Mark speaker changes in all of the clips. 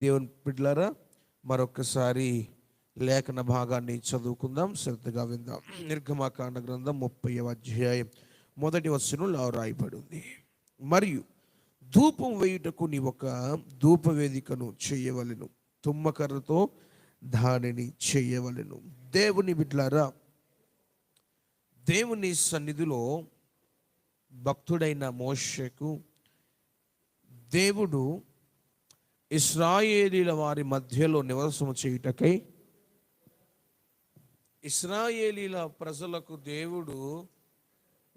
Speaker 1: దేవుని బిడ్డలారా, మరొకసారి లేఖన భాగాన్ని చదువుకుందాం, శ్రద్ధగా విందాం. నిర్గమాకాండ గ్రంథం 30వ అధ్యాయం 1వ వచనంలో రాయబడి ఉంది. మరియు ధూపం వేయుటకు నీ ఒక ధూపవేదికను చేయవలెను, తుమ్మకర్రతో దానిని చేయవలెను. దేవుని బిడ్డలారా, దేవుని సన్నిధిలో భక్తుడైన మోషేకు దేవుడు ఇశ్రాయేలీల వారి మధ్యలో నివాసము చేయుటకై, ఇశ్రాయేలీల ప్రజలకు దేవుడు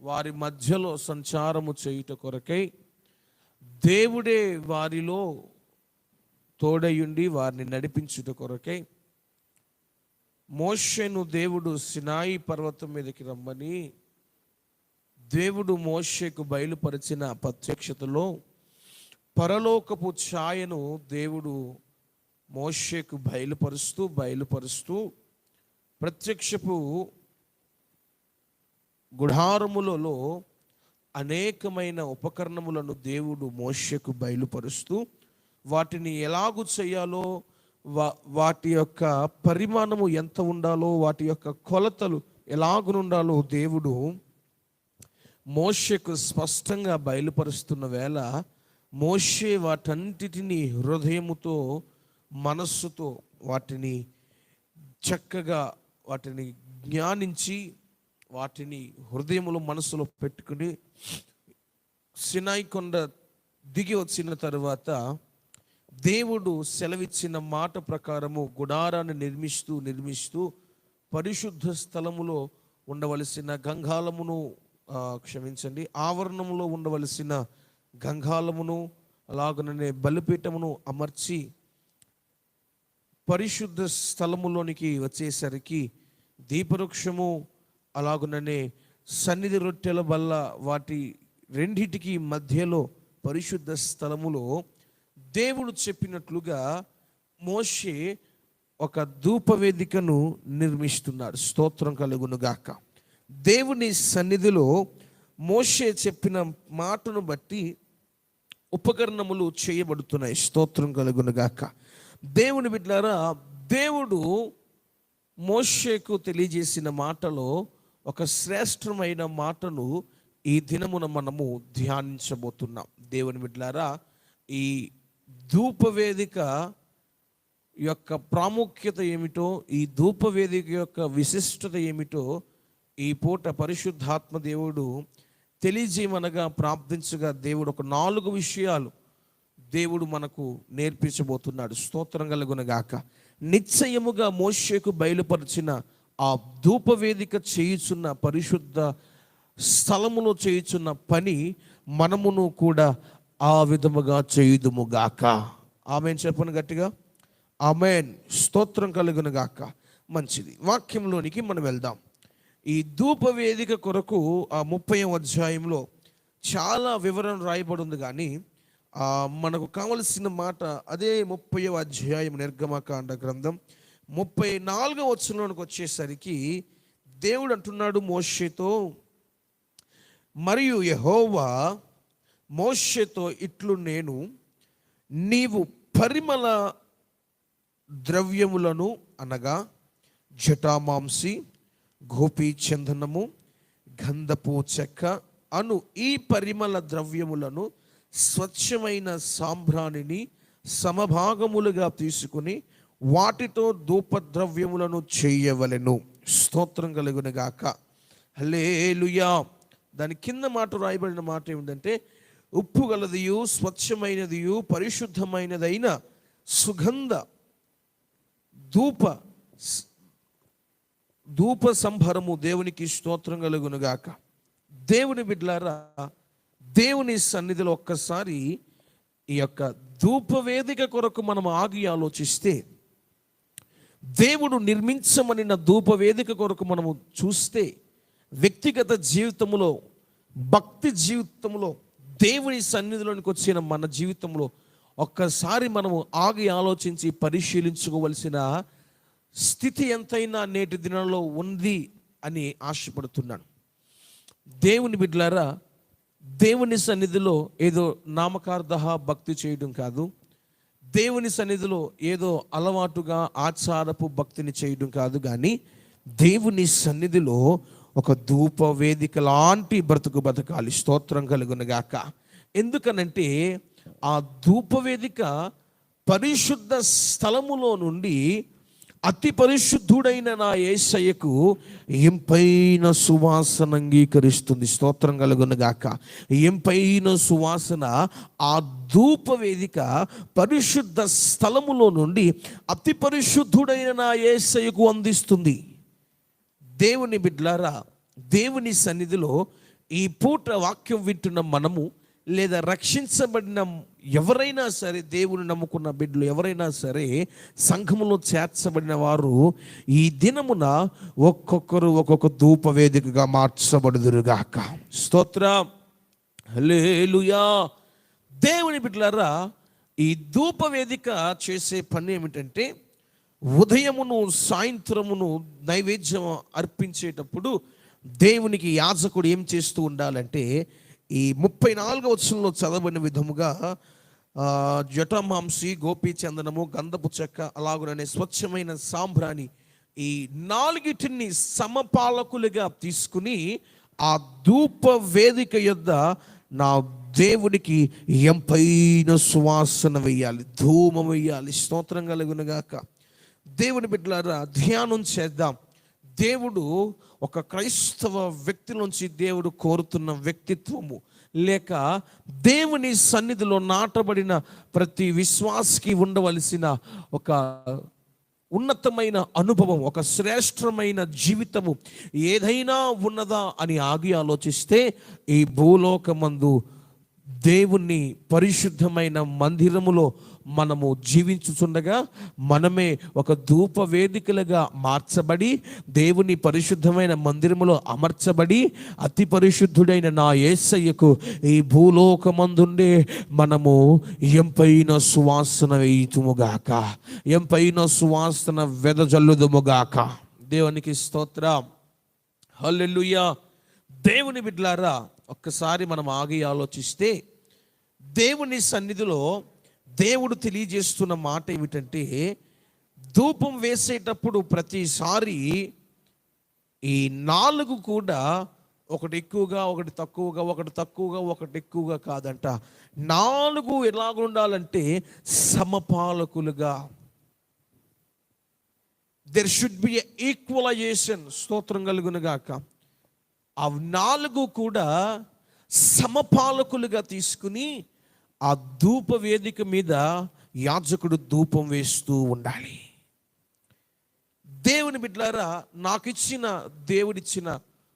Speaker 1: వారి మధ్యలో సంచారము చేయుట కొరకై దేవుడే వారిలో తోడయుండి వారిని నడిపించుట కొరకై మోషేను దేవుడు సినాయి పర్వతం మీదకి రమ్మని దేవుడు మోషేకు బయలుపరిచిన ప్రత్యక్షతలో పరలోకపు ఛాయను దేవుడు మోషేకు బయలుపరుస్తూ ప్రత్యక్షపు గుడారములలో అనేకమైన ఉపకరణములను దేవుడు మోషేకు బయలుపరుస్తూ వాటిని ఎలాగూ చేయాలో, వాటి యొక్క పరిమాణము ఎంత ఉండాలో, వాటి యొక్క కొలతలు ఎలాగునుండాలో దేవుడు మోషేకు స్పష్టంగా బయలుపరుస్తున్న వేళ మోషే వాటన్నిటిని హృదయముతో, మనస్సుతో వాటిని చక్కగా వాటిని జ్ఞానించి వాటిని హృదయములో మనసులో పెట్టుకుని సినాయి కొండ దిగి వచ్చిన తరువాత దేవుడు సెలవిచ్చిన మాట ప్రకారము గుడారాన్ని నిర్మిస్తూ పరిశుద్ధ స్థలములో ఉండవలసిన గంగాళమును ఆవరణములో ఉండవలసిన గంగాళమును అలాగనే బలిపీఠమును అమర్చి పరిశుద్ధ స్థలములోనికి వచ్చేసరికి దీపవృక్షము అలాగుననే సన్నిధి రొట్టెల బల్ల వాటి రెండిటికి మధ్యలో పరిశుద్ధ స్థలములో దేవుడు చెప్పినట్లుగా మోషే ఒక ధూపవేదికను నిర్మిస్తున్నాడు. స్తోత్రం కలుగును గాక. దేవుని సన్నిధిలో మోషే చెప్పిన మాటను బట్టి ఉపకరణములు చేయబడుతున్నాయి. స్తోత్రం కలుగును గాక. దేవుని బిడ్డలారా, దేవుడు మోషేకు తెలియజేసిన మాటలో ఒక శ్రేష్టమైన మాటను ఈ దినమున మనము ధ్యానించబోతున్నాం. దేవుని బిడ్డలారా, ఈ ధూపవేదిక యొక్క ప్రాముఖ్యత ఏమిటో, ఈ ధూపవేదిక యొక్క విశిష్టత ఏమిటో ఈ పూట పరిశుద్ధాత్మ దేవుడు తెలియజేయమనగా ప్రార్థించగా దేవుడు ఒక 4 విషయాలు దేవుడు మనకు నేర్పించబోతున్నాడు. స్తోత్రం కలుగునగాక. నిశ్చయముగా మోషేకు బయలుపరిచిన ఆ ధూపవేదిక చేయుచున్న పరిశుద్ధ స్థలములో చేయుచున్న పని మనమును కూడా ఆ విధముగా చేయుదుముగాక. ఆమెన్ చెప్పను గట్టిగా. ఆమెన్. స్తోత్రం కలుగునగాక. మంచిది. వాక్యంలోనికి మనం వెళ్దాం. ఈ ధూపవేదిక కొరకు ఆ 30వ అధ్యాయంలో చాలా వివరణ రాయబడి ఉంది, కానీ మనకు కావలసిన మాట అదే 30వ అధ్యాయం నిర్గమకాండ గ్రంథం 34వ వచనంలోకి వచ్చేసరికి దేవుడు అంటున్నాడు మోషేతో, మరియు యెహోవా మోషేతో ఇట్లు నేను నీవు పరిమళ ద్రవ్యములను అనగా జటామాంసి, గోపీ చందనము, గంధపు చెక్క అను ఈ పరిమళ ద్రవ్యములను స్వచ్ఛమైన సాంబ్రాణిని సమభాగములుగా తీసుకుని వాటితో ధూపద్రవ్యములను చేయవలెను. స్తోత్రం కలుగునుగాక. హల్లెలూయా. దాని కింద మాట రాయబడిన మాట ఏమిటంటే, ఉప్పు గలదియు స్వచ్ఛమైనదియు పరిశుద్ధమైనదైన సుగంధ ధూప సంభరము దేవునికి స్తోత్రం కలుగునుగాక. దేవుని బిడ్డలారా, దేవుని సన్నిధిలో ఒక్కసారి ఈ యొక్క ధూపవేదిక కొరకు మనం ఆగి ఆలోచిస్తే, దేవుడు నిర్మించమనిన ధూపవేదిక కొరకు మనము చూస్తే, వ్యక్తిగత జీవితంలో, భక్తి జీవితంలో, దేవుని సన్నిధిలోనికి వచ్చిన మన జీవితంలో ఒక్కసారి మనము ఆగి ఆలోచించి పరిశీలించుకోవలసిన స్థితి ఎంతైనా నేటి దినంలో ఉంది అని ఆశపడుతున్నాను. దేవుని బిడ్డలారా, దేవుని సన్నిధిలో ఏదో నామకార్థ భక్తి చేయడం కాదు, దేవుని సన్నిధిలో ఏదో అలవాటుగా ఆచారపు భక్తిని చేయడం కాదు, కానీ దేవుని సన్నిధిలో ఒక ధూప వేదిక లాంటి బ్రతుకు బతకాలి. స్తోత్రం కలుగునగాక. ఎందుకనంటే ఆ ధూప వేదిక పరిశుద్ధ స్థలములో నుండి అతి పరిశుద్ధుడైన నా యేసయ్యకు ఎంపైన సువాసన అంగీకరిస్తుంది. స్తోత్రం కలుగునగాక. ఎంపైన సువాసన ఆ ధూప వేదిక పరిశుద్ధ స్థలములో నుండి అతి పరిశుద్ధుడైన నా యేసయ్యకు అందిస్తుంది. దేవుని బిడ్డలారా, దేవుని సన్నిధిలో ఈ పూట వాక్యం వింటున్న మనము, లేదా రక్షించబడిన ఎవరైనా సరే, దేవుని నమ్ముకున్న బిడ్డలు ఎవరైనా సరే, సంఘములో చేర్చబడిన వారు ఈ దినమున ఒక్కొక్కరు ఒక్కొక్క ధూప వేదికగా మార్చబడుదురుగాక. స్తోత్రం, హల్లెలూయా. దేవుని బిడ్డలారా, ఈ ధూప వేదిక చేసే పని ఏమిటంటే, ఉదయమును సాయంత్రమును నైవేద్యం అర్పించేటప్పుడు దేవునికి యాజకుడు ఏం చేస్తూ ఉండాలంటే, ఈ 34వ వచనంలో చదవబడిన విధముగా జటామాంసి, గోపీచందనము, గంధపు చెక్క, అలాగుననే స్వచ్ఛమైన సాంబ్రాణి, ఈ 4 సమపాలకులుగా తీసుకుని ఆ ధూప వేదిక యొద్ద నా దేవునికి ఎంపైన సువాసన వేయాలి, ధూమం వేయాలి. స్తోత్రం కలుగునుగాక. దేవుని బిడ్డలారా, ధ్యానం చేద్దాం. దేవుడు ఒక క్రైస్తవ వ్యక్తి నుంచి దేవుడు కోరుతున్న వ్యక్తిత్వము, లేక దేవుని సన్నిధిలో నాటబడిన ప్రతి విశ్వాసికి ఉండవలసిన ఒక ఉన్నతమైన అనుభవం, ఒక శ్రేష్టమైన జీవితము ఏదైనా ఉన్నదా అని ఆగి ఆలోచిస్తే, ఈ భూలోకమందు దేవుని పరిశుద్ధమైన మందిరములో మనము జీవించుచుండగా మనమే ఒక ధూప వేదికలుగా మార్చబడి, దేవుని పరిశుద్ధమైన మందిరములో అమర్చబడి, అతి పరిశుద్ధుడైన నా యేసయ్యకు ఈ భూలోకమందుండే మనము ఎంపైన సువాసన వేయుతుముగాక, ఎంపైన సువాసన వెదజల్లుదుముగాక. దేవునికి స్తోత్రం, హల్లెలూయా. దేవుని బిడ్డలారా, ఒక్కసారి మనం ఆగి ఆలోచిస్తే, దేవుని సన్నిధిలో దేవుడు తెలియజేస్తున్న మాట ఏమిటంటే, ధూపం వేసేటప్పుడు ప్రతిసారి ఈ 4 కూడా ఒకటి ఎక్కువగా, ఒకటి తక్కువగా, ఒకటి తక్కువగా, ఒకటి ఎక్కువగా కాదంట. 4 ఎలాగుండాలంటే సమపాలకులుగా. There should be equalization. స్తోత్రం కలుగునుగాక. ఆ 4 కూడా సమపాలకులుగా తీసుకుని ఆ ధూప వేదిక మీద యాజకుడు ధూపం వేస్తూ ఉండాలి. దేవుని బిడ్డలారా, దేవుడిచ్చిన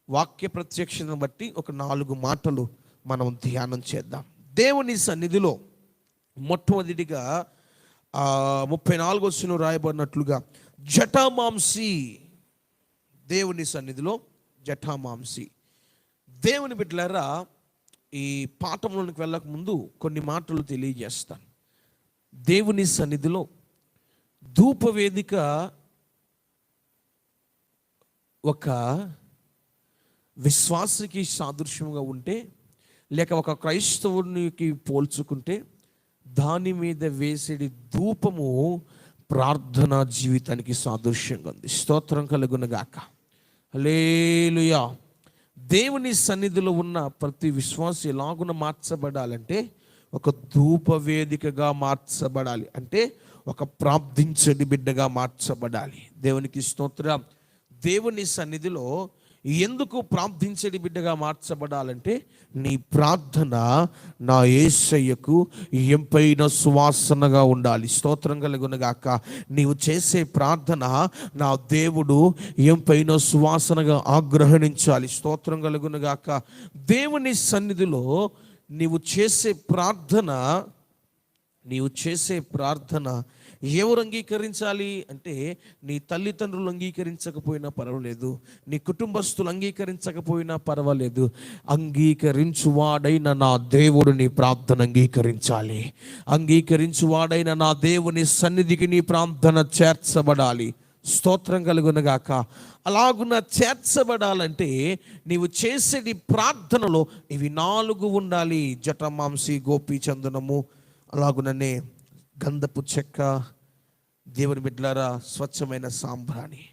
Speaker 1: వాక్య ప్రత్యక్షతను బట్టి ఒక 4 మాటలు మనం ధ్యానం చేద్దాం. దేవుని సన్నిధిలో మొట్టమొదటిగా 34వ వచనం రాయబడినట్లుగా జటామాంసి. దేవుని సన్నిధిలో జటామాంసి. దేవుని బిడ్డలారా, ఈ పాఠంలోనికి వెళ్ళక ముందు కొన్ని మాటలు తెలియజేస్తాను. దేవుని సన్నిధిలో ధూపవేదిక ఒక విశ్వాసికి సాదృశ్యంగా ఉంటే, లేక ఒక క్రైస్తవునికి పోల్చుకుంటే, దాని మీద వేసేది ధూపము ప్రార్థనా జీవితానికి సాదృశ్యంగా ఉంది. స్తోత్రం కలుగునుగాక. హల్లెలూయా. దేవుని సన్నిధిలో ఉన్న ప్రతి విశ్వాసి ఎలాగున మార్చబడాలంటే, ఒక ధూప వేదికగా మార్చబడాలి. అంటే ఒక ప్రార్థించని బిడ్డగా మార్చబడాలి. దేవునికి స్తోత్రం. దేవుని సన్నిధిలో ఎందుకు ప్రార్థించని బిడ్డగా మార్చబడాలంటే, నీ ప్రార్థన నా యేసయ్యకు ఎంపైన సువాసనగా ఉండాలి. స్తోత్రం కలుగునుగాక. నీవు చేసే ప్రార్థన నా దేవుడు ఎంపైన సువాసనగా ఆగ్రహించాలి. స్తోత్రం కలుగునుగాక. దేవుని సన్నిధిలో నీవు చేసే ప్రార్థన ఎవరు అంగీకరించాలి అంటే, నీ తల్లిదండ్రులు అంగీకరించకపోయినా పర్వాలేదు, నీ కుటుంబస్తులు అంగీకరించకపోయినా పర్వాలేదు, అంగీకరించువాడైన నా దేవుడు నీ ప్రార్థన అంగీకరించాలి. అంగీకరించువాడైన నా దేవుని సన్నిధికి నీ ప్రార్థన చేర్చబడాలి. స్తోత్రం కలుగునుగాక. అలాగున చేర్చబడాలంటే నీవు చేసేది ప్రార్థనలో ఇవి 4 ఉండాలి. జటమాంసి, గోపీ చందనము, అలాగుననే గంధపు చెక్క, దేవుని బిడ్డలారా స్వచ్ఛమైన సాంబ్రాణి.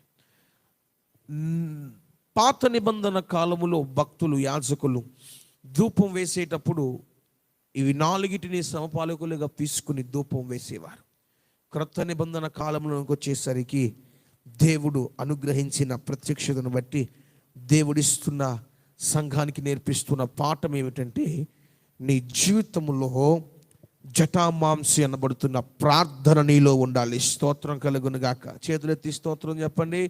Speaker 1: పాత నిబంధన కాలములో భక్తులు, యాజకులు ధూపం వేసేటప్పుడు ఇవి 4 సమపాలకులుగా తీసుకుని ధూపం వేసేవారు. క్రొత్త నిబంధన కాలంలోకి వచ్చేసరికి దేవుడు అనుగ్రహించిన ప్రత్యక్షతను బట్టి దేవుడిస్తున్న, సంఘానికి నేర్పిస్తున్న పాఠం ఏమిటంటే, నీ జీవితంలో జటామాంసి అనబడుతున్న ప్రార్థన నీలో ఉండాలి. స్తోత్రం కలుగును గాక. చేతులెత్తి స్తోత్రం చెప్పండి.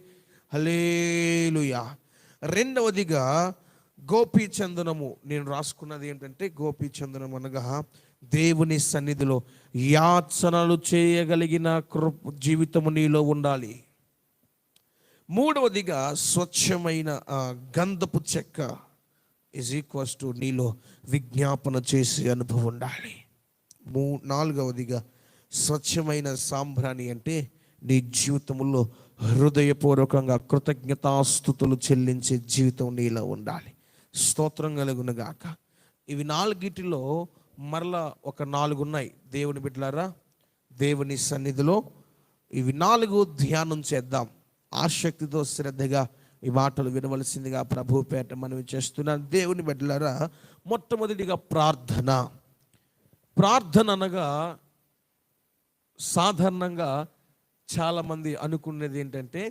Speaker 1: హల్లెలూయా. రెండవదిగా గోపీచందనము. నేను రాసుకున్నది ఏంటంటే, గోపీచందనం అనగా దేవుని సన్నిధిలో యాచనలు చేయగలిగిన జీవితము నీలో ఉండాలి. మూడవదిగా స్వచ్ఛమైన గంధపు చెక్క = నీలో విజ్ఞాపన చేసే అనుభవం ఉండాలి. నాలుగవదిగా స్వచ్ఛమైన సాంబ్రాణి అంటే నీ జీవితంలో హృదయపూర్వకంగా కృతజ్ఞతాస్తుతులు చెల్లించే జీవితం నీలో ఉండాలి. స్తోత్రం కలుగును గాక. ఇవి 4 మరలా ఒక 4 ఉన్నాయి. దేవుని బిడ్డలారా, దేవుని సన్నిధిలో ఇవి 4 ధ్యానం చేద్దాం. ఆసక్తితో శ్రద్ధగా ఈ మాటలు వినవలసిందిగా ప్రభు పేట మనవి చేస్తున్నాను. దేవుని బిడ్డలారా, మొట్టమొదటిగా ప్రార్థన అనగా సాధారణంగా చాలామంది అనుకునేది ఏంటంటే,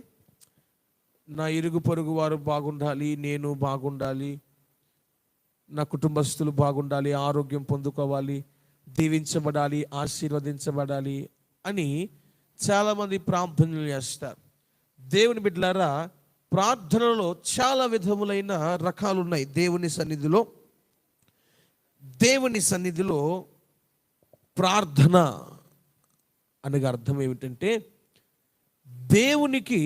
Speaker 1: నా ఇరుగు పొరుగు వారు బాగుండాలి, నేను బాగుండాలి, నా కుటుంబస్తులు బాగుండాలి, ఆరోగ్యం పొందుకోవాలి, దీవించబడాలి, ఆశీర్వదించబడాలి అని చాలామంది ప్రార్థనలు చేస్తారు. దేవుని బిడ్డలారా, ప్రార్థనలో చాలా విధములైన రకాలు ఉన్నాయి. దేవుని సన్నిధిలో ప్రార్థన అనగా అర్థం ఏమిటంటే, దేవునికి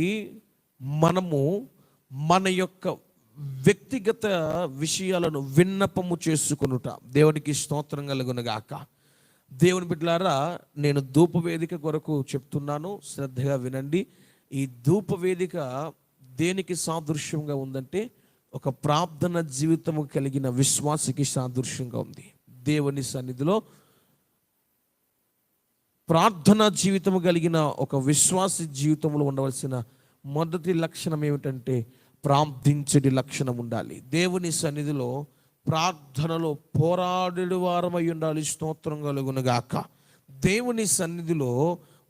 Speaker 1: మనము మన యొక్క వ్యక్తిగత విషయాలను విన్నపము చేసుకొనుట. దేవునికి స్తోత్రం కలుగునుగాక. దేవుని బిడ్డలారా, నేను ధూపవేదిక కొరకు చెప్తున్నాను, శ్రద్ధగా వినండి. ఈ ధూపవేదిక దేనికి సాదృశ్యంగా ఉందంటే, ఒక ప్రార్థన జీవితము కలిగిన విశ్వాసికి సాదృశ్యంగా ఉంది. దేవుని సన్నిధిలో ప్రార్థన జీవితము కలిగిన ఒక విశ్వాసి జీవితంలో ఉండవలసిన మొదటి లక్షణం ఏమిటంటే, ప్రార్థించడి లక్షణం ఉండాలి. దేవుని సన్నిధిలో ప్రార్థనలో పోరాడేడు వారమై ఉండాలి. స్తోత్రం కలుగునుగాక. దేవుని సన్నిధిలో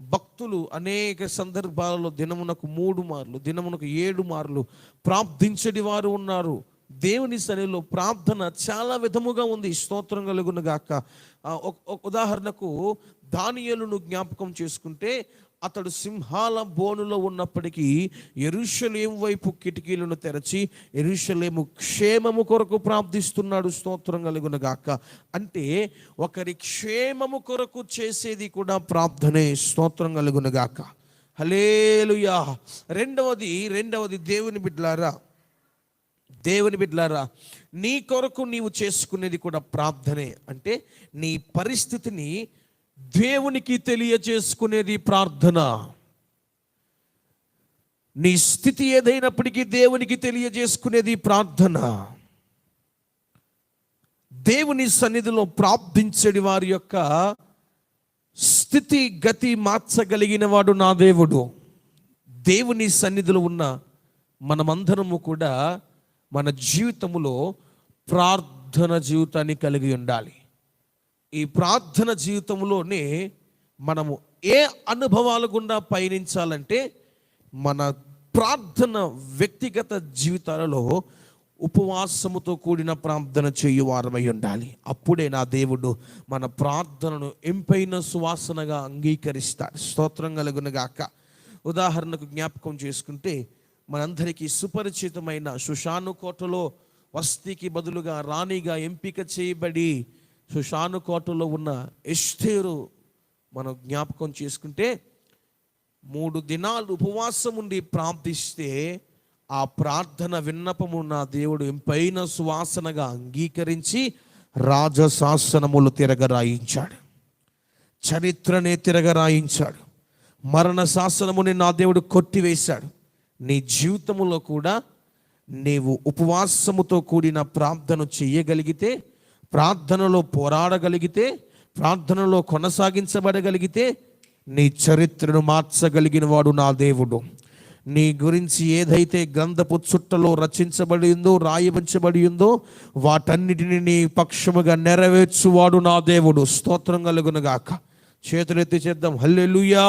Speaker 1: భక్తులు అనేక సందర్భాలలో దినమునకు 3 మార్లు, దినమునకు 7 మార్లు ప్రార్థించడి వారు ఉన్నారు. దేవుని సన్నిధిలో ప్రార్థన చాలా విధముగా ఉంది. స్తోత్రం కలుగునుగాక. ఉదాహరణకు దానియేలును జ్ఞాపకం చేసుకుంటే, అతడు సింహాల బోనులో ఉన్నప్పటికీ యెరూషలేము వైపు కిటికీలను తెరచి యెరూషలేము క్షేమము కొరకు ప్రార్థిస్తున్నాడు. స్తోత్రం కలుగునుగాక. అంటే ఒకరి క్షేమము కొరకు చేసేది కూడా ప్రార్థనే. స్తోత్రం కలుగునుగాక. హల్లెలూయా. రెండవది దేవుని బిడ్డలారా, నీ కొరకు నీవు చేసుకునేది కూడా ప్రార్థనే. అంటే నీ పరిస్థితిని దేవునికి తెలియజేసుకునేది ప్రార్థన. నీ స్థితి ఏదైనప్పటికీ దేవునికి తెలియజేసుకునేది ప్రార్థన. దేవుని సన్నిధిలో ప్రార్థించడి వారి యొక్క స్థితి గతి మార్చగలిగిన వాడు నా దేవుడు. దేవుని సన్నిధిలో ఉన్న మనమందరము కూడా మన జీవితంలో ప్రార్థన జీవితాన్ని కలిగి ఉండాలి. ఈ ప్రార్థన జీవితంలోనే మనము ఏ అనుభవాల గుండా పయనించాలంటే, మన ప్రార్థన వ్యక్తిగత జీవితాలలో ఉపవాసముతో కూడిన ప్రార్థన చేయువారమై ఉండాలి. అప్పుడే నా దేవుడు మన ప్రార్థనను ఎంపైన సువాసనగా అంగీకరిస్తాడు. స్తోత్రం కలుగునుగాక. ఉదాహరణకు జ్ఞాపకం చేసుకుంటే, మనందరికీ సుపరిచితమైన షుషాను కోటలో వస్తీకి బదులుగా రాణిగా ఎంపిక చేయబడి షుషాను కోటలో ఉన్న ఎస్తేరు మనం జ్ఞాపకం చేసుకుంటే, 3 దినాలు ఉపవాసం ఉండి ప్రార్థిస్తే ఆ ప్రార్థన విన్నపము నా దేవుడు ఎంపైన సువాసనగా అంగీకరించి రాజశాసనములు తిరగరాయించాడు, చరిత్రనే తిరగరాయించాడు, మరణ శాసనముని నా దేవుడు కొట్టివేశాడు. నీ జీవితంలో కూడా నీవు ఉపవాసముతో కూడిన ప్రార్థన చేయగలిగితే, ప్రార్థనలో పోరాడగలిగితే, ప్రార్థనలో కొనసాగించబడగలిగితే నీ చరిత్రను మార్చగలిగిన వాడు నా దేవుడు. నీ గురించి ఏదైతే గ్రంథపు చుట్టలో రచించబడి ఉందో, రాయబడి ఉందో, వాటన్నిటిని నీ పక్షముగా నెరవేర్చువాడు నా దేవుడు. స్తోత్రం కలుగునుగాక. చేతులెత్తి చేద్దాం హల్లెలూయా.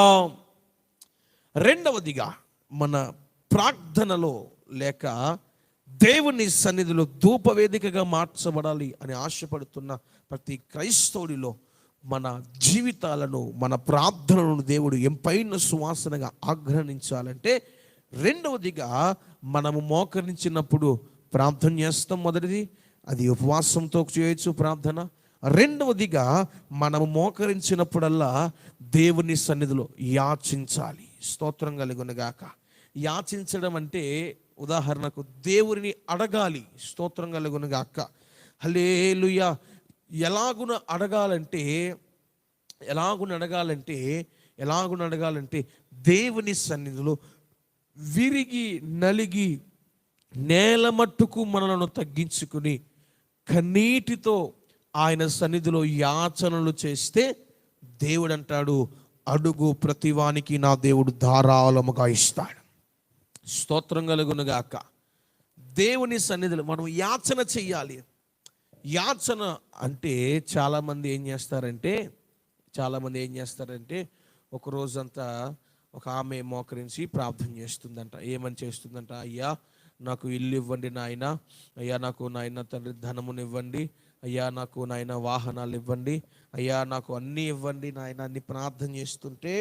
Speaker 1: రెండవదిగా, మన ప్రార్థనలో లేక దేవుని సన్నిధిలో ధూపవేదికగా మార్చబడాలి అని ఆశపడుతున్న ప్రతి క్రైస్తవుడిలో మన జీవితాలను, మన ప్రార్థనలను దేవుడు ఎంపైన సువాసనగా ఆగ్రహించాలంటే, రెండవదిగా మనము మోకరించినప్పుడు ప్రార్థన చేస్తాం. మొదటిది అది ఉపవాసంతో చేయొచ్చు ప్రార్థన. రెండవదిగా మనము మోకరించినప్పుడల్లా దేవుని సన్నిధిలో యాచించాలి. స్తోత్రం కలుగునుగాక. యాచించడం అంటే ఉదాహరణకు దేవుని అడగాలి. స్తోత్రం కలుగునుగాక. హల్లెలూయా. ఎలాగున అడగాలంటే దేవుని సన్నిధిలో విరిగి నలిగి నేల మట్టుకు మనలను తగ్గించుకుని కన్నీటితో ఆయన సన్నిధిలో యాచనలు చేస్తే దేవుడు అంటాడు, అడుగు ప్రతివానికి నా దేవుడు ధారాళముగా ఇస్తాడు. స్తోత్రం కలుగునుగాక. దేవుని సన్నిధిలో మనం యాచన చెయ్యాలి. యాచన అంటే చాలామంది ఏం చేస్తారంటే ఒక రోజంతా ఒక ఆమె మోకరించి ప్రార్థన చేస్తుందంట. ఏమని చేస్తుందంట? అయ్యా నాకు ఇల్లు ఇవ్వండి నాయన, అయ్యా నాకు నాయన తండ్రి ధనమునివ్వండి, అయ్యా నాకు నాయన వాహనాలు ఇవ్వండి, అయ్యా నాకు అన్నీ ఇవ్వండి నాయన అన్ని ప్రార్థన చేస్తుంటే,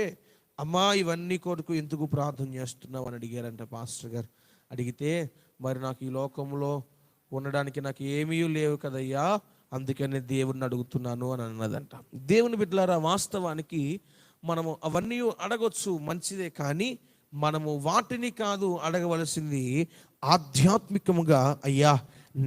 Speaker 1: అమ్మా ఇవన్నీ కొరకు ఎందుకు ప్రార్థన చేస్తున్నావు అని అడిగారంట పాస్టర్ గారు. అడిగితే, మరి నాకు ఈ లోకంలో ఉండడానికి నాకు ఏమీ లేవు కదయ్యా, అందుకనే దేవుడిని అడుగుతున్నాను అని అన్నదంట. దేవుని బిడ్డలారా, వాస్తవానికి మనము అవన్నీ అడగొచ్చు, మంచిదే. కానీ మనము వాటిని కాదు అడగవలసింది, ఆధ్యాత్మికముగా అయ్యా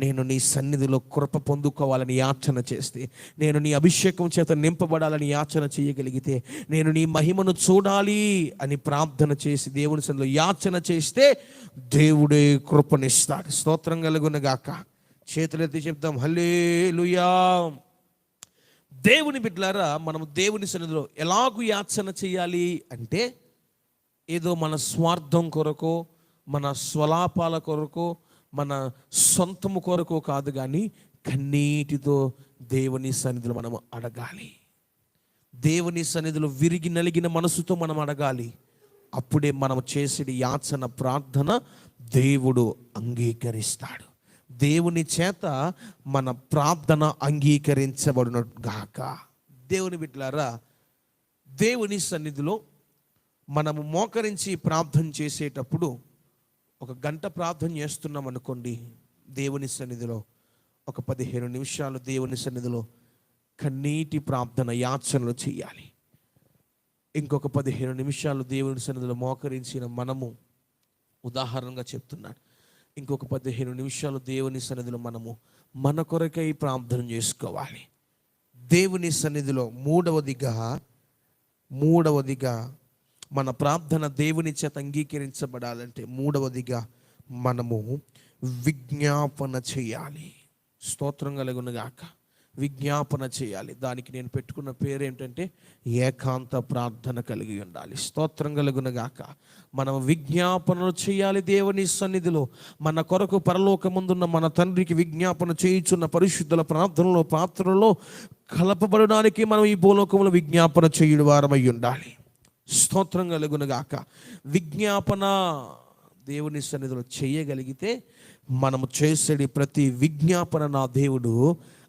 Speaker 1: నేను నీ సన్నిధిలో కృప పొందుకోవాలని యాచన చేస్తే, నేను నీ అభిషేకం చేత నింపబడాలని యాచన చేయగలిగితే, నేను నీ మహిమను చూడాలి అని ప్రార్థన చేసి దేవుని సన్నిధిలో యాచన చేస్తే దేవుడే కృపనిస్తాడు. స్తోత్రం కలుగునుగాక. చేతులెత్తి చెప్తాం హల్లెలూయా. దేవుని బిడ్డలారా, మనము దేవుని సన్నిధిలో ఎలాగూ యాచన చేయాలి అంటే, ఏదో మన స్వార్థం కొరకు, మన స్వలాపాల కొరకు, మన సొంతము కొరకు కాదు, కానీ కన్నీటితో దేవుని సన్నిధిలో మనం అడగాలి. దేవుని సన్నిధిలో విరిగి నలిగిన మనసుతో మనం అడగాలి. అప్పుడే మనం చేసే యాచన ప్రార్థన దేవుడు అంగీకరిస్తాడు. దేవుని చేత మన ప్రార్థన అంగీకరించబడును గాక. దేవుని బిడ్డలారా, దేవుని సన్నిధిలో మనము మోకరించి ప్రార్థన చేసేటప్పుడు, ఒక గంట ప్రార్థన చేస్తున్నాం అనుకోండి, దేవుని సన్నిధిలో ఒక 15 నిమిషాలు దేవుని సన్నిధిలో కన్నీటి ప్రార్థన యాచనలు చేయాలి. ఇంకొక 15 నిమిషాలు దేవుని సన్నిధిలో మోకరించిన మనము, ఉదాహరణగా చెప్తున్నాడు, ఇంకొక 15 నిమిషాలు దేవుని సన్నిధిలో మనము మన కొరకై ప్రార్థన చేసుకోవాలి. దేవుని సన్నిధిలో మూడవదిగా మన ప్రార్థన దేవుని చేత అంగీకరించబడాలంటే, మూడవదిగా మనము విజ్ఞాపన చేయాలి. స్తోత్రం కలుగునుగాక. విజ్ఞాపన చేయాలి. దానికి నేను పెట్టుకున్న పేరు ఏంటంటే ఏకాంత ప్రార్థన కలిగి ఉండాలి. స్తోత్రం కలుగునుగాక. మనం విజ్ఞాపనలు చేయాలి దేవుని సన్నిధిలో. మన కొరకు పరలోకమందున్న మన తండ్రికి విజ్ఞాపన చేయుచున్న పరిశుద్ధుల ప్రార్థనలో పాత్రలో కలపబడడానికి మనం ఈ భూలోకంలో విజ్ఞాపన చేయుడు వారమై ఉండాలి. స్తోత్రం కలుగునుగాక. విజ్ఞాపన దేవుని సన్నిధిలో చేయగలిగితే, మనము చేసేది ప్రతి విజ్ఞాపన నా దేవుడు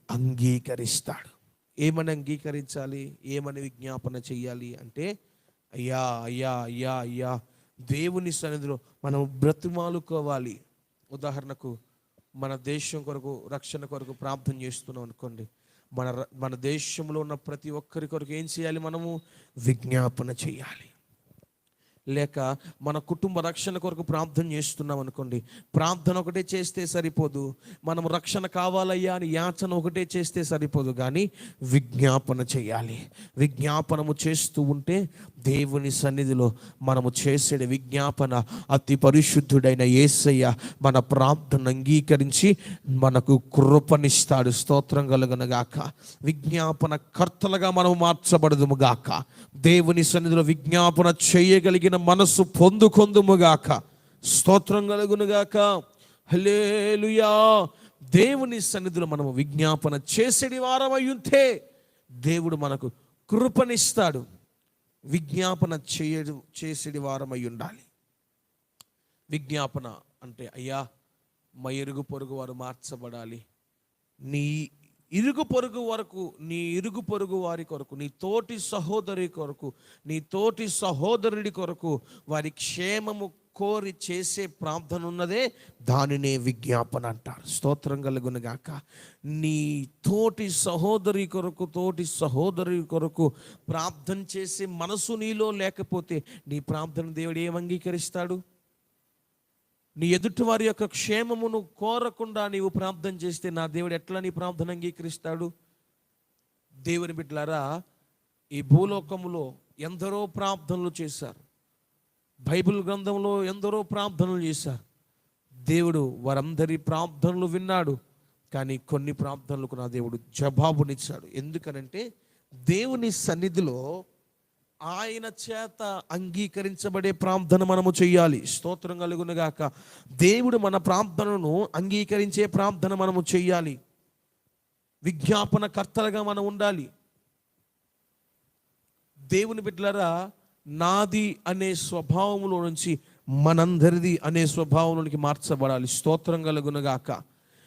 Speaker 1: అంగీకరిస్తాడు. ఏమని అంగీకరించాలి, ఏమని విజ్ఞాపన చెయ్యాలి అంటే, అయ్యా అయ్యా అయ్యా అయ్యా దేవుని సన్నిధిలో మనం బ్రతిమాలుకోవాలి. ఉదాహరణకు మన దేశం కొరకు, రక్షణ కొరకు ప్రార్థన చేస్తున్నాం అనుకోండి, మన దేశంలో ఉన్న ప్రతి ఒక్కరి కొరకు ఏం చేయాలి, మనము విజ్ఞాపన చేయాలి. లేక మన కుటుంబ రక్షణ కొరకు ప్రార్థన చేస్తున్నాం అనుకోండి, ప్రార్థన ఒకటే చేస్తే సరిపోదు. మనం రక్షణ కావాలయ్యా అని యాచన ఒకటే చేస్తే సరిపోదు, కానీ విజ్ఞాపన చేయాలి. విజ్ఞాపనము చేస్తూ ఉంటే దేవుని సన్నిధిలో మనము చేసే విజ్ఞాపన అతి పరిశుద్ధుడైన యేసయ్య మన ప్రార్థన అంగీకరించి మనకు కృపనిస్తాడు. స్తోత్రం కలుగునుగాక. విజ్ఞాపన కర్తలుగా మనం మార్చబడదుము గాక. దేవుని సన్నిధిలో విజ్ఞాపన చేయగలిగిన మనసు పొందుకొందుముగాక. స్తోత్రం కలుగునుగాక. హల్లెలూయా. దేవుని సన్నిధిలో మనము విజ్ఞాపన చేసేది వారమై ఉంటే దేవుడు మనకు కృపనిస్తాడు. విజ్ఞాపన చేసేది వారమై ఉండాలి. విజ్ఞాపన అంటే, అయ్యా మా ఇరుగు పొరుగు వారు మార్చబడాలి, నీ ఇరుగు పొరుగు వరకు, నీ ఇరుగు పొరుగు వారి కొరకు, నీ తోటి సహోదరి కొరకు, నీ తోటి సహోదరుడి కొరకు వారి క్షేమము కోరి చేసే ప్రార్థన ఉన్నదే దానినే విజ్ఞాపన అంటారు. స్తోత్రం కలుగునుగాక. నీ తోటి సహోదరి కొరకు, తోటి సహోదరి కొరకు ప్రార్థన చేసే మనసు నీలో లేకపోతే నీ ప్రార్థన దేవుడు ఏం అంగీకరిస్తాడు? నీ ఎదుటి వారి యొక్క క్షేమమును కోరకుండా నీవు ప్రార్థన చేస్తే నా దేవుడు ఎట్లా నీ ప్రార్థన అంగీకరిస్తాడు? దేవుని బిడ్డలారా, ఈ భూలోకములో ఎందరో ప్రార్థనలు చేశారు, బైబిల్ గ్రంథంలో ఎందరో ప్రార్థనలు చేశారు. దేవుడు వారందరి ప్రార్థనలు విన్నాడు, కానీ కొన్ని ప్రార్థనలకు నా దేవుడు జవాబునిచ్చాడు. ఎందుకనంటే దేవుని సన్నిధిలో ఆయన చేత అంగీకరించబడే ప్రార్థన మనము చేయాలి. స్తోత్రం కలుగునుగాక. దేవుడు మన ప్రార్థనను అంగీకరించే ప్రార్థన మనము చేయాలి. విజ్ఞాపన కర్తలుగా మనం ఉండాలి. దేవుని బిడ్డలారా, నాది అనే స్వభావంలో నుంచి మనందరిది అనే స్వభావంలోనికి మార్చబడాలి. స్తోత్రం కలుగునుగాక.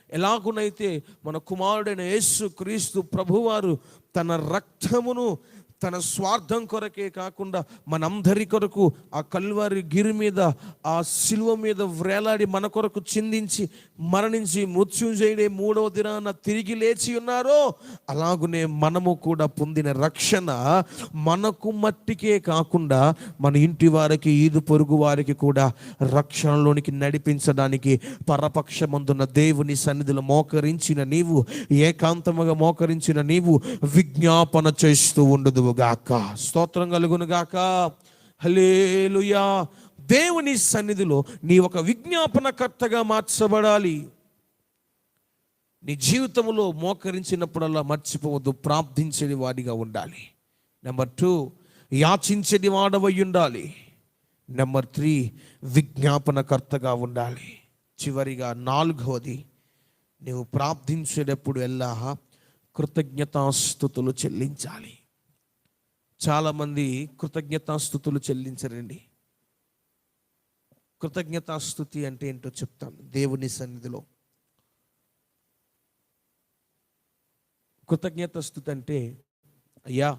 Speaker 1: ఎలాగునైతే మన కుమారుడైన యేసు క్రీస్తు ప్రభువారు తన రక్తమును తన స్వార్థం కొరకే కాకుండా మనందరి కొరకు ఆ కల్వరి గిరి మీద, ఆ శిలువ మీద వ్రేలాడి మన కొరకు చిందించి మరణించి మృత్యుంజయుడే మూడవ దినాన తిరిగి లేచి ఉన్నారో, అలాగునే మనము కూడా పొందిన రక్షణ మనకు మట్టికే కాకుండా మన ఇంటి వారికి, ఈదు పొరుగు వారికి కూడా రక్షణలోనికి నడిపించడానికి పరపక్షమందున్న దేవుని సన్నిధిలో మోకరించిన నీవు, ఏకాంతముగా మోకరించిన నీవు విజ్ఞాపన చేస్తూ ఉండదు గాక. స్తోత్రం కలుగును గాక. హల్లెలూయా. దేవుని సన్నిధిలో నీ ఒక విజ్ఞాపనకర్తగా మార్చబడాలి. నీ జీవితంలో మోకరించినప్పుడల్లా మర్చిపోవద్దు, ప్రార్థించేది వాడిగా ఉండాలి. నెంబర్ 2, యాచించేది వాడవై ఉండాలి. నెంబర్ 3, విజ్ఞాపనకర్తగా ఉండాలి. చివరిగా 4వది, నీవు ప్రార్థించేటప్పుడు ఎల్లా కృతజ్ఞతాస్తుతులు చెల్లించాలి. చాలామంది కృతజ్ఞతాస్తుతులు చెల్లించరండి. కృతజ్ఞతాస్తుతి అంటే ఏంటో చెప్తాను. దేవుని సన్నిధిలో కృతజ్ఞతాస్తుతి అంటే, అయ్యా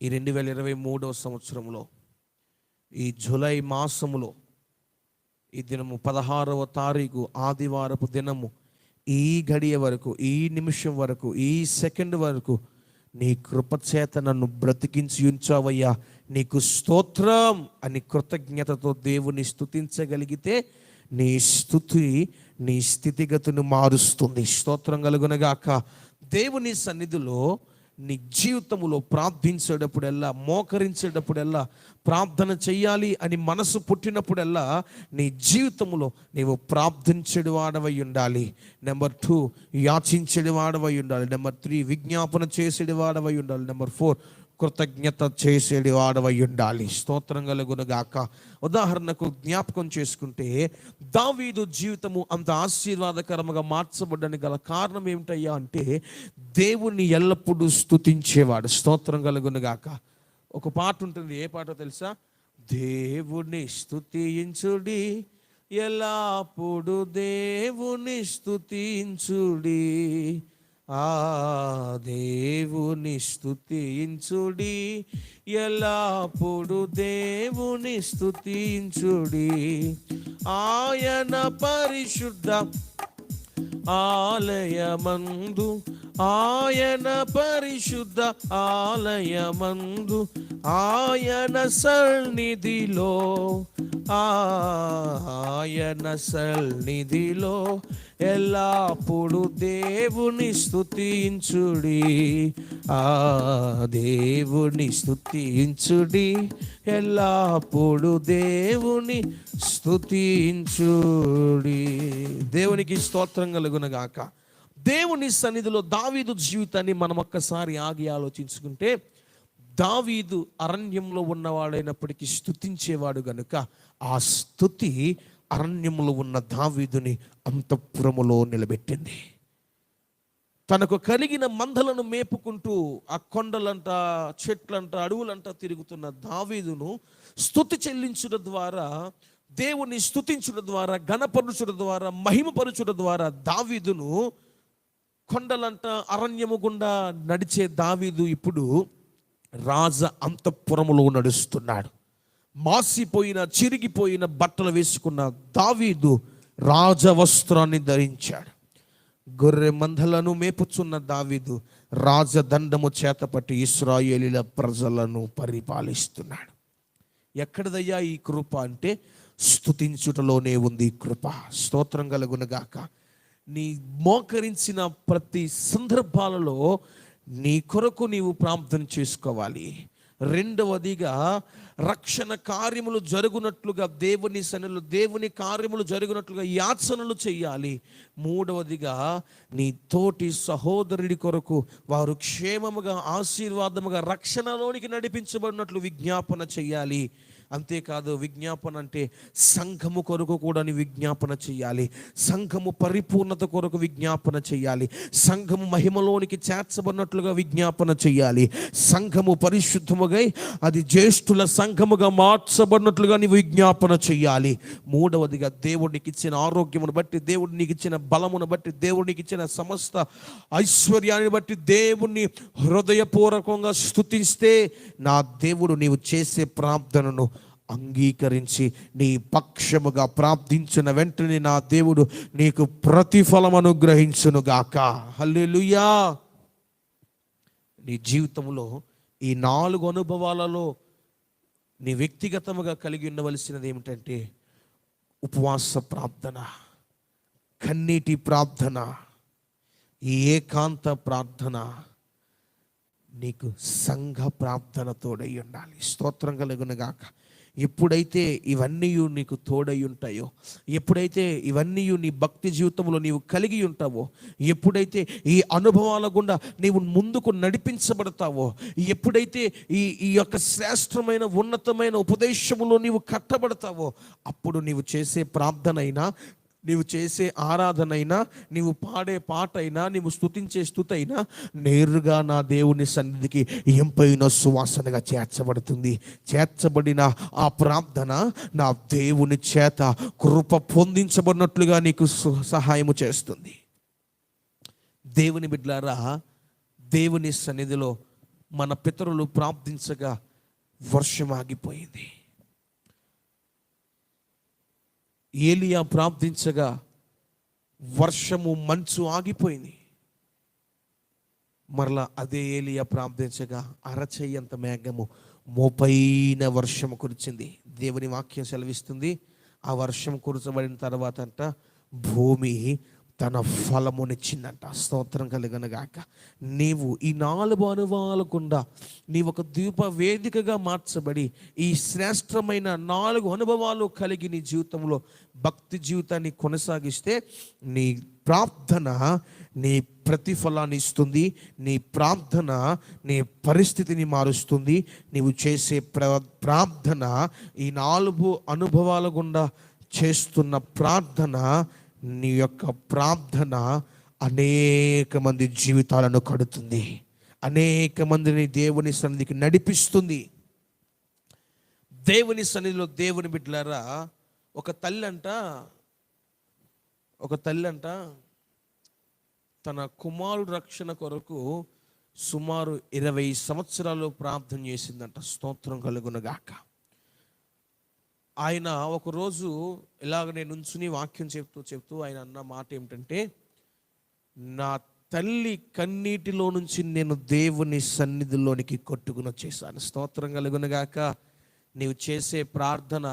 Speaker 1: ఈ 2023వ సంవత్సరంలో ఈ జూలై మాసములో ఈ దినము 16వ తారీఖు ఆదివారపు దినము, ఈ గడియ వరకు, ఈ నిమిషం వరకు, ఈ సెకండ్ వరకు నీ కృపచేత నన్ను బ్రతికించి ఉంచావయ్యా, నీకు స్తోత్రం అని కృతజ్ఞతతో దేవుని స్తుతించగలిగితే నీ స్తుతి నీ స్థితిగతును మారుస్తుంది. స్తోత్రం కలుగునగాక. దేవుని సన్నిధిలో నీ జీవితంలో ప్రార్థించేటప్పుడల్లా, మోకరించేటప్పుడల్లా, ప్రార్థన చెయ్యాలి అని మనసు పుట్టినప్పుడల్లా నీ జీవితంలో నీవు ప్రార్థించేడు వాడవై ఉండాలి. నెంబర్ 2, యాచించేడు వాడవై ఉండాలి. నెంబర్ 3, విజ్ఞాపన చేసేడు వాడవై ఉండాలి. నెంబర్ 4, కృతజ్ఞత చేసేది వాడవై ఉండాలి. స్తోత్రం కలుగునుగాక. ఉదాహరణకు జ్ఞాపకం చేసుకుంటే, దావీదు జీవితము అంత ఆశీర్వాదకరముగా మార్చబడ్డానికి గల కారణం ఏమిటయ్యా అంటే, దేవుణ్ణి ఎల్లప్పుడూ స్తుతించేవాడు. స్తోత్రం కలుగునుగాక. ఒక పాట ఉంటుంది, ఏ పాటో తెలుసా? దేవుని స్తుతించుడి, ఎల్లప్పుడు దేవుని స్తుతించుడి, ఆ దేవుని స్తుతించుడి, ఎల్లప్పుడు దేవుని స్తుతించుడి, ఆయన పరిశుద్ధ ఆలయమందు ఆయన పరిశుద్ధ ఆలయమందు, ఆయన సన్నిధిలో, ఆయన సన్నిధిలో ఎల్లప్పుడు దేవుని స్తుతించుడి, ఆ దేవుని స్తుతించుడి, ఎల్లప్పుడు దేవుని స్తుతించుడి. దేవునికి స్తోత్రం కలుగునగాక. దేవుని సన్నిధిలో దావీదు జీవితాన్ని మనం ఒక్కసారి ఆగి ఆలోచించుకుంటే, దావీదు అరణ్యంలో ఉన్నవాడైనప్పటికీ స్తుతించేవాడు గనుక ఆ స్తుతి అరణ్యంలో ఉన్న దావీదుని అంతఃపురములో నిలబెట్టింది. తనకు కలిగిన మందలను మేపుకుంటూ ఆ కొండలంట, చెట్లంట, అడవులంట తిరుగుతున్న దావీదును స్తుతి చెల్లించుట ద్వారా, దేవుని స్తుతించుట ద్వారా, ఘనపరుచుట ద్వారా, మహిమపరుచుట ద్వారా దావీదును కొండలంట, అరణ్యము గుండా నడిచే దావీదు ఇప్పుడు రాజ అంతఃపురములో నడుస్తున్నాడు. మాసిపోయిన, చిరిగిపోయిన బట్టలు వేసుకున్న దావీదు రాజవస్త్రాన్ని ధరించాడు. గొర్రె మందలను మేపుచున్న దావీదు రాజదండము చేతపట్టి ఇశ్రాయేలీల ప్రజలను పరిపాలిస్తున్నాడు. ఎక్కడిదయ్యా ఈ కృప అంటే స్తుతించుటలోనే ఉంది కృప. స్తోత్రం కలుగునగాక. నీ మోకరించిన ప్రతి సందర్భాలలో నీ కొరకు నీవు ప్రార్థన చేసుకోవాలి. రెండవదిగా, రక్షణ కార్యములు జరుగునట్లుగా దేవుని సన్నిధిలో దేవుని కార్యములు జరుగునట్లుగా యాచనలు చేయాలి. మూడవదిగా, నీ తోటి సహోదరుడి కొరకు వారు క్షేమముగా, ఆశీర్వాదముగా రక్షణలోనికి నడిపించబడినట్లు విజ్ఞాపన చేయాలి. అంతేకాదు, విజ్ఞాపన అంటే సంఘము కొరకు కూడా విజ్ఞాపన చేయాలి. సంఘము పరిపూర్ణత కొరకు విజ్ఞాపన చేయాలి. సంఘము మహిమలోనికి చేర్చబడినట్లుగా విజ్ఞాపన చేయాలి. సంఘము పరిశుద్ధముగా అది జ్యేష్ఠుల సంఘముగా మార్చబడినట్లుగా నీవు విజ్ఞాపన చేయాలి. మూడవదిగా, దేవుడికి ఇచ్చిన ఆరోగ్యమును బట్టి, దేవుడికి ఇచ్చిన బలమును బట్టి, దేవుడికి ఇచ్చిన సమస్త ఐశ్వర్యాన్ని బట్టి దేవుణ్ణి హృదయపూర్వకంగా స్తుతిస్తే నా దేవుడు నీవు చేసే ప్రార్థనను అంగీకరించి నీ పక్షముగా ప్రార్థించిన వెంటనే నా దేవుడు నీకు ప్రతిఫలం అనుగ్రహించునుగాక. హల్లెలూయా. నీ జీవితంలో ఈ 4 అనుభవాలలో నీ వ్యక్తిగతముగా కలిగి ఉండవలసినది ఏమిటంటే ఉపవాస ప్రార్థన, కన్నీటి ప్రార్థన, ఏకాంత ప్రార్థన, నీకు సంఘ ప్రార్థన తోడై ఉండాలి. స్తోత్రం కలుగునుగాక. ఎప్పుడైతే ఇవన్నీ నీకు తోడై ఉంటాయో, ఎప్పుడైతే ఇవన్నీ నీ భక్తి జీవితంలో నీవు కలిగి ఉంటావో, ఎప్పుడైతే ఈ అనుభవాల గుండా నీవు ముందుకు నడిపించబడతావో, ఎప్పుడైతే ఈ యొక్క శ్రేష్టమైన ఉన్నతమైన ఉపదేశములో నీవు కట్టబడతావో, అప్పుడు నీవు చేసే ప్రార్థనైనా, నీవు చేసే ఆరాధనైనా, నీవు పాడే పాట అయినా, నీవు స్తుతించే స్తుతి అయినా నేరుగా నా దేవుని సన్నిధికి ఎంపైన సువాసనగా చేర్చబడుతుంది. చేర్చబడిన ఆ ప్రార్థన నా దేవుని చేత కృప పొందించబడినట్లుగా నీకు సహాయము చేస్తుంది. దేవుని బిడ్డలారా, దేవుని సన్నిధిలో మన పితరులు ప్రార్థించగా వర్షం ఆగిపోయింది. ఏలియా ప్రార్థించగా వర్షము, మంచు ఆగిపోయింది. మరలా అదే ఏలియా ప్రార్థించగా అరచేయంత మేఘము మోపైన వర్షము కురిచింది. దేవుని వాక్యం సెలవిస్తుంది, ఆ వర్షం కురచబడిన తర్వాత అంట భూమి తన ఫలమునిచ్చిందంట. స్తోత్రం కలుగునుగాక. నీవు ఈ 4 అనుభవాల గుండా నీవు ఒక దీప వేదికగా మార్చబడి ఈ శ్రేష్టమైన 4 అనుభవాలు కలిగి నీ జీవితంలో భక్తి జీవితాన్ని కొనసాగిస్తే నీ ప్రార్థన నీ ప్రతిఫలాన్ని ఇస్తుంది. నీ ప్రార్థన నీ పరిస్థితిని మారుస్తుంది. నీవు చేసే ప్రార్థన, ఈ 4 అనుభవాల గుండా చేస్తున్న ప్రార్థన, నీ యొక్క ప్రార్థన అనేక మంది జీవితాలను కడుతుంది, అనేక మందిని దేవుని సన్నిధికి నడిపిస్తుంది. దేవుని సన్నిధిలో దేవుని బిడ్డలారా, ఒక తల్లి అంట తన కుమారుడు రక్షణ కొరకు సుమారు 20 సంవత్సరాలు ప్రార్థన చేసిందంట. స్తోత్రం కలుగునుగాక. ఆయన ఒకరోజు ఇలాగ నేను నుంచుని వాక్యం చెప్తూ ఆయన అన్న మాట ఏమిటంటే, నా తల్లి కన్నీటిలో నుంచి నేను దేవుని సన్నిధిలోనికి కొట్టుకుని వచ్చేసాను. స్తోత్రం కలుగునుగాక. నీవు చేసే ప్రార్థన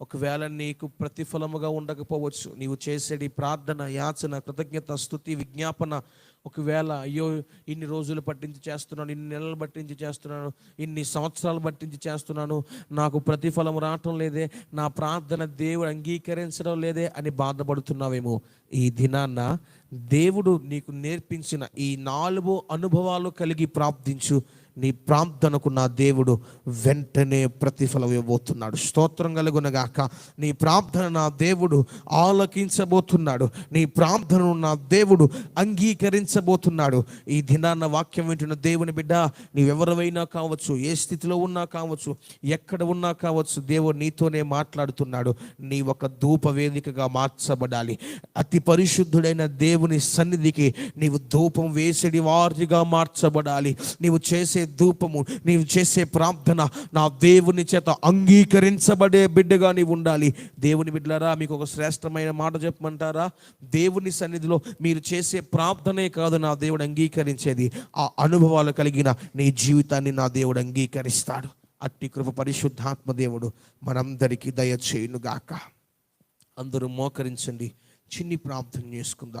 Speaker 1: ఒకవేళ నీకు ప్రతిఫలముగా ఉండకపోవచ్చు. నీవు చేసేది ప్రార్థన, యాచన, కృతజ్ఞత, స్తుతి, విజ్ఞాపన ఒకవేళ అయ్యో ఇన్ని రోజులు పట్టించి చేస్తున్నాను, ఇన్ని నెలలు పట్టించి చేస్తున్నాను, ఇన్ని సంవత్సరాలు పట్టించి చేస్తున్నాను, నాకు ప్రతిఫలం రావటం లేదే, నా ప్రార్థన దేవుడు అంగీకరించడం లేదే అని బాధపడుతున్నావేమో. ఈ దినాన్న దేవుడు నీకు నేర్పించిన ఈ 4 అనుభవాలు కలిగి ప్రార్థించు. నీ ప్రార్థనకు నా దేవుడు వెంటనే ప్రతిఫలం ఇవ్వబోతున్నాడు. స్తోత్రం కలుగునగాక. నీ ప్రార్థన నా దేవుడు ఆలకించబోతున్నాడు. నీ ప్రార్థనను నా దేవుడు అంగీకరించబోతున్నాడు. ఈ దినాన్న వాక్యం వింటున్న దేవుని బిడ్డ, నీవెవరైనా కావచ్చు, ఏ స్థితిలో ఉన్నా కావచ్చు, ఎక్కడ ఉన్నా కావచ్చు, దేవుడు నీతోనే మాట్లాడుతున్నాడు. నీ ఒక ధూప వేదికగా మార్చబడాలి. అతి పరిశుద్ధుడైన దేవుని సన్నిధికి నీవు ధూపం వేసేడి వారిగా మార్చబడాలి. నీవు చేసే ధూపము, నీవు చేసే ప్రార్థన నా దేవుని చేత అంగీకరించబడే బిడ్డగా నీవు ఉండాలి. దేవుని బిడ్డలారా, మీకు ఒక శ్రేష్టమైన మాట చెప్పమంటారా? దేవుని సన్నిధిలో మీరు చేసే ప్రార్థనే కాదు నా దేవుడు అంగీకరించేది, ఆ అనుభవాలు కలిగిన నీ జీవితాన్ని నా దేవుడు అంగీకరిస్తాడు. అట్టి కృప పరిశుద్ధాత్మ దేవుడు మనందరికీ దయచేయునుగాక. అందరూ మోకరించండి, చిన్ని ప్రార్థన చేసుకుందాం.